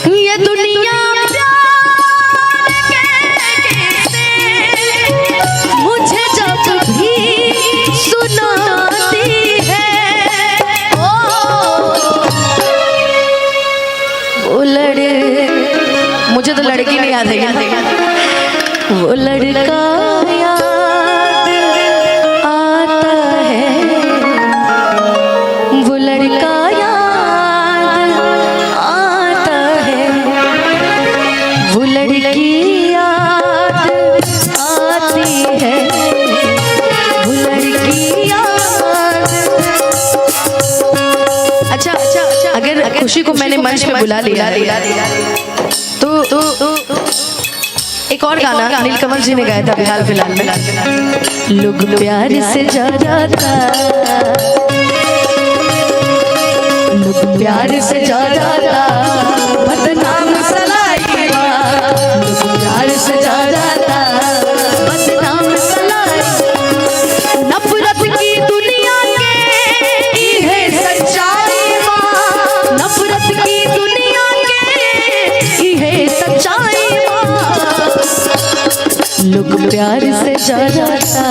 ये दुनिया मुझे जब भी सुनाती है, वो मुझे तो लड़की नहीं याद है, वो लड़का याद आता है, वो लड़का याद आता है, वो लड़की याद आती है, वो लड़की याद। अच्छा, अगर खुशी को मैंने मंच पे बुला लिया तो एक और गाना नीलकमल जी ने गाया था फिलहाल में, लोग प्यार से जा जाता, लोग प्यार से जा जाता, बदनाम सलाई, लोग प्यार से जा जाता, बदनाम सलाई, नफरत की दुनिया के है सच्चाई, नफरत की दुनिया के है सच्चाई, लोग प्यार से जा जाता,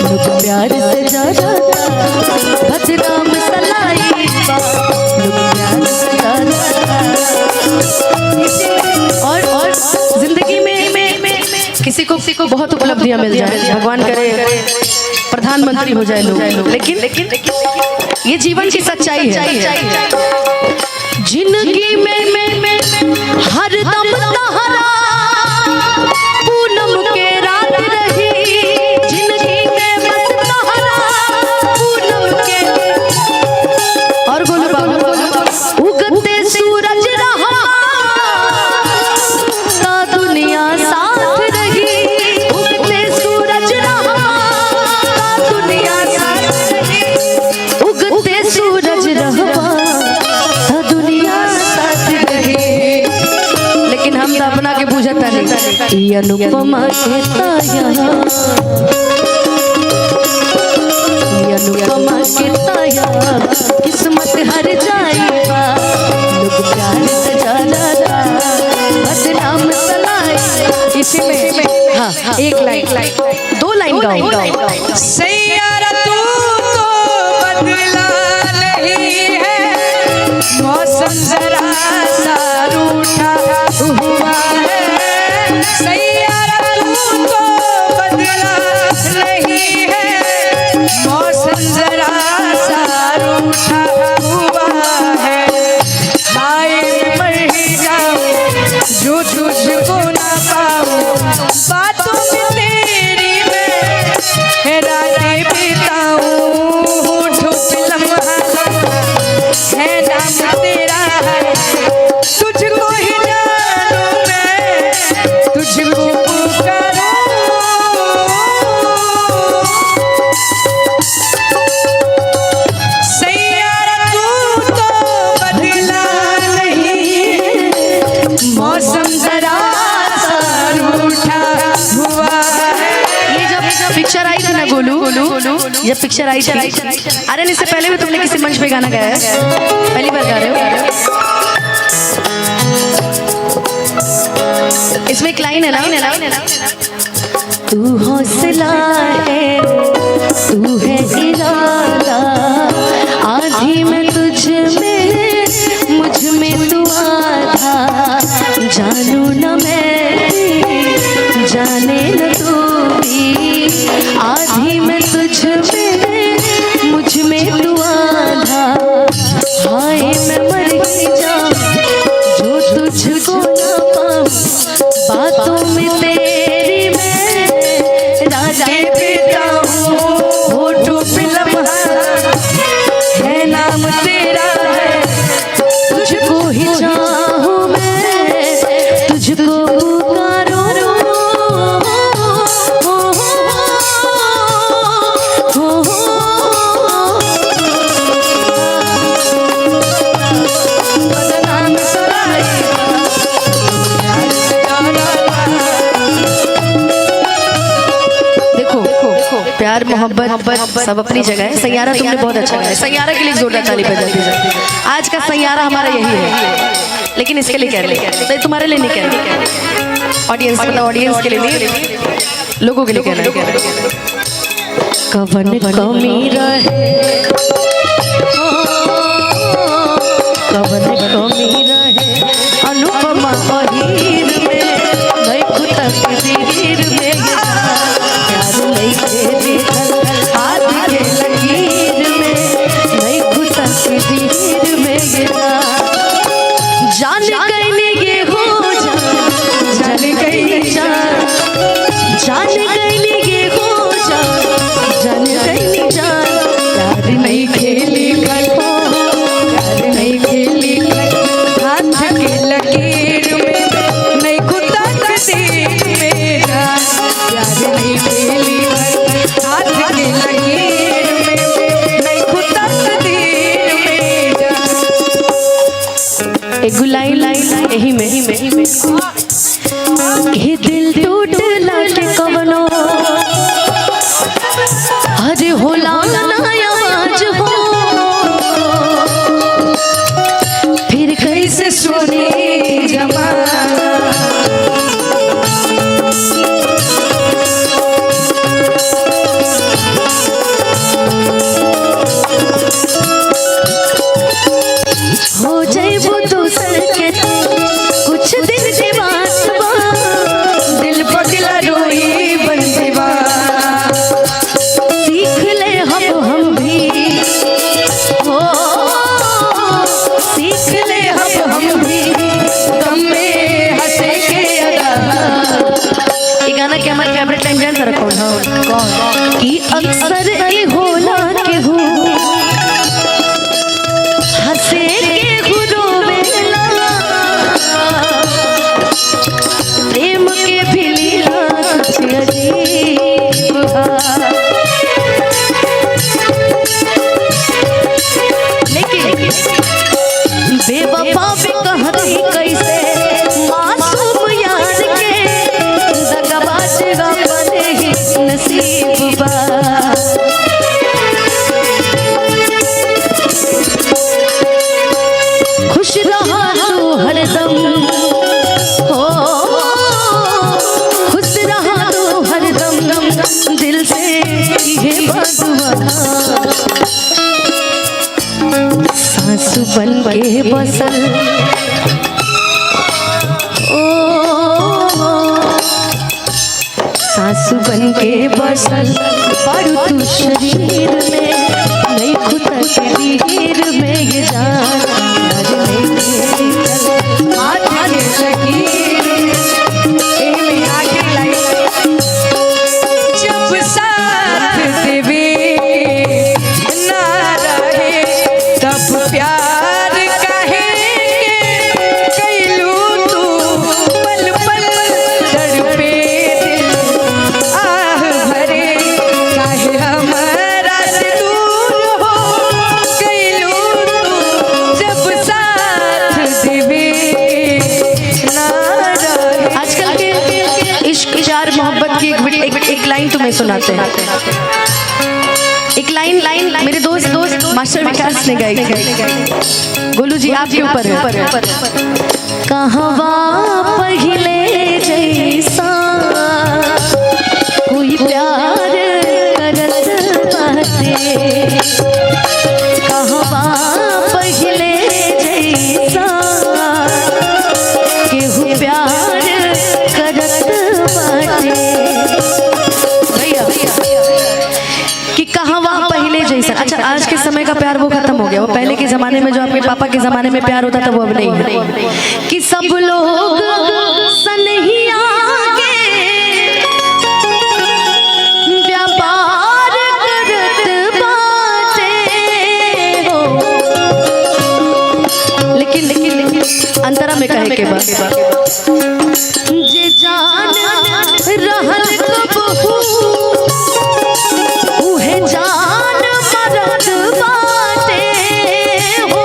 लोग प्यार से जा जाता, बदनाम सलाई, लोग प्यार से जा जाता। और जिंदगी में किसी को बहुत उपलब्धियां मिल जाए, भगवान करे प्रधानमंत्री हो जाए लोग, लेकिन ये जीवन की सच्चाई है। जिंदगी में हर दम तहरा पूनम के रात रही, जिंदगी में बस तहरा पूनम के, और बोलो उगते सूरज रहा ता दुनिया साथ रही, उगते सूरज रहा ता दुनिया साथ रही, उगते सूरज रहा ता दुनिया साथ रही। लेकिन हम तो अपना के बुझता नहीं, ये अनुपमा के ताया, ये अनुपमा के ताया, किस्मत हर जाएगा, लोग प्यार से जा जाता, बदनाम सलाई। इसी में हाँ एक लाइन, दो लाइन गाओ। सैयारा तू तो बदला नहीं है, मौसम जरा सा रूठा हुआ है, सैयारा तू तो बदला नहीं है, मौसम जरा सा रूठा हुआ है, हाय मर जाऊं जो तुझको ना पाऊं, बातों में तेरी मैं रातें बिताऊं, ठुप लम्हा है नाम तेरा है, तुझको ही जानूं मैं, तुझको पुकारूं, सैयारा तू तो बदला नहीं, मौसम जरा सा रूठा हुआ है। ये जब पिक्चर आई थी ना गोलू, जब पिक्चर आई थी, अरे इससे पहले भी तुमने किसी मंच पे गाना गाया है, पहली बार गा रहे हो? इसमें एक लाइन है ना, तू हौसला है, तू है इरादा, आधी में तुझ में, मुझ में तू आधा, जानू न मैं जाने न तू भी, आधी में तुझ में, मुझ में तू आधा, हाय मैं मर ही जाऊं जो तुझको ना पाऊं, बातों में तेरी मैं रातें बिताऊं, होठों पे लम्हा है नाम तेरा। प्यार मोहब्बत सब अपनी जगह है। सैयारा तुमने बहुत अच्छा गाया, सैयारा के लिए जोरदार ताली बजा दीजिए। आज का सैयारा हमारा यही है, लेकिन इसके लिए कह रहे हैं, तुम्हारे लिए नहीं कह रहे, ऑडियंस मतलब ऑडियंस के लिए नहीं, लोगों के लिए कह रहे हैं। कवन कमी रहे, कवन कमी रहे अनुपमा अहीर में, देखु तकदीर में प्यार नहीं के हाथ के लकीर में, देखु तकदीर में जान गईले ये हो जान गईले जान गईले ये हो जान गईले प्यार नहीं खेली करो, प्यार नहीं खेली हाथ के लकीर में नहीं खुदा तकदीर में जान, प्यार नहीं खेली हाथ के लकीर में नहीं खुदा तकदीर में जान। एक लाइन लाइन यही में ये दिल टूटला के कवनो अरे होला ना आज हो, फिर कैसे सुनी जमाना हो जाए वो दूसर के कुछ दिन के बाद दिल पगला रोई बंदीवा, सीख ले हम भी हो, सीख ले हम भी गम में हंसे के अदा। ये गाना के हमारे फेवरेट लाइन जान सर कौन कि अक्सर ये होला के हो हंसे के रोवेला, प्रेम के भी लीला कुछ अजीब है। लेकिन बेवफा भी कहती कैसे मासूम यार के दगाबाज बने ही नसीब बा। खुश रहा तू हरदम हो, खुश रहा तू हरदम दिल से ये बदुआ, सासु बन के बसल ओ, सासु बन के बसल पड़ू तू शरीर में, नहीं खुद तकदीर में ये जान हाथ के लकीर में आगे लाइन जब साथ देवे ना रहे तब प्यार कहे कैलू तू पल पल तड़पे दिल आह भरे काहे हमारा से दूर हो कैलू तू जब साथ देवे ना रहे। आजकल के इश्क प्यार मोहब्बत की एक लाइन तुम्हें सुनाते हैं। एक लाइन मेरे दोस्त मास्टर विकास ने गाई थी। गोलू जी आपके ऊपर है। कहवा पहिले जैसा कोई प्यार करत बाटे, कहवा पहिले जैसा केहू प्यार करत बाटे। भैया कि कहवा पहले जैसा, अच्छा आज के समय का प्यार वो खत्म हो गया, वो पहले के जमाने में जो अपने पापा के जमाने में प्यार होता था वो अब नहीं है। कि सब लोग सनहिया के व्यापार करत बाटे हो, लेकिन अंतरा में कहे के बाद जे जान रहल कबहू उहे जान मरत बाटे हो।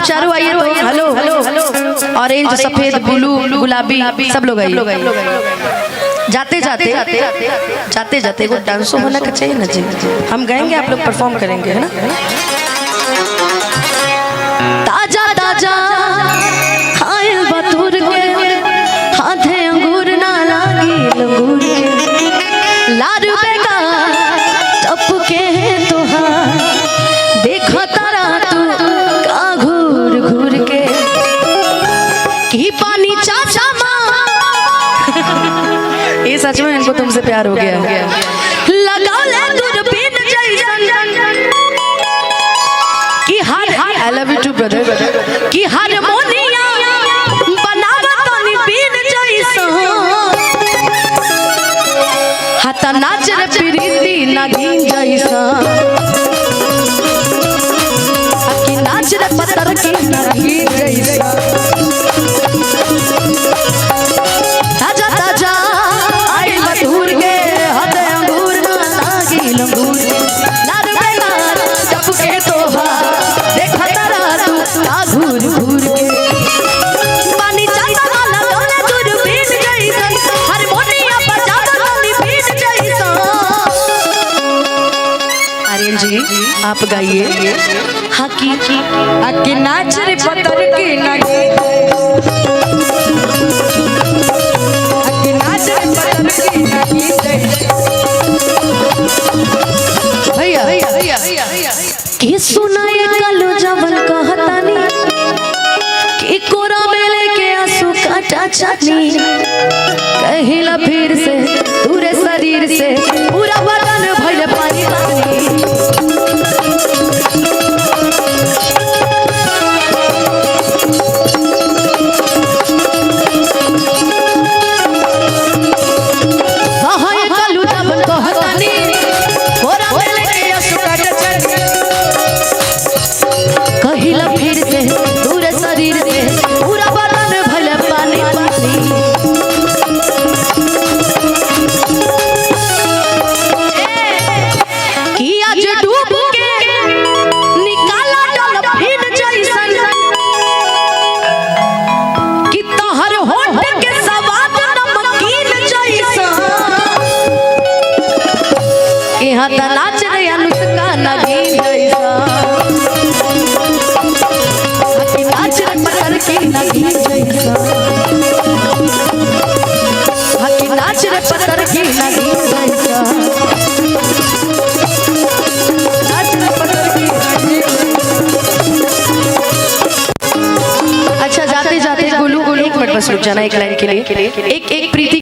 आप चारों आइए तो हेलो हेलो ऑरेंज सफेद ब्लू गुलाबी सब लोग आइए। जाते जाते जाते जाते वो डांसो होना का चाहिए ना जी। हम गाएंगे आप लोग परफॉर्म करेंगे है ना। ताजा ताजा खायल बतूर के हाथे अंगूर ना लागी लंगूर के लार बेगा टपके तोहार देखो तारा तू का घूर घूर के की पानी चाचा माँ ये सच में इनको तुमसे प्यार हो गया लगाओ ले दूरबीन जैसन कि हर I love you too brother कि हारमोनिया बनावा तनी बीन जैसन हाथा नाच रे प्रीति नागिन जैसन कि नाच रे पत्थर की नागिन जैसन ताजा ताजा आई बतूर के हाथ अंगूर ना लागी लंगूर लार बेलार टपके तोहार देखा तारा तू का घूर घूर के पानी चाचा वाला गाना दूरबीन जैसन हारमोनिया बजावा तनी बीन जैसन। आर्यन जी आप गाइए। हकी नाच रे पत्थर की नागी भैया कि सुनाए कलो जवन कहतानी कि कोरा में लेके आंसू काटा छानी कहिला फिर से पूरे शरीर से पूरा बदन भइल पानी पानी कहिला फिर से पूरे शरीर से पूरा बदन भइल पानी पानी कि आज डूब के निकाला डॉल्फिन जैसन कि तोहर होठ के स्वाद नमकीन जैसन यहाँ त नाच रे अनुष्का नागिन जैसन नाच रे पत्थर की नागिन जैसन नाच रे पत्थर की नागिन। अच्छा जाते जाते गुलू एक मिनट बस रुक जाना एक लाइन के लिए। एक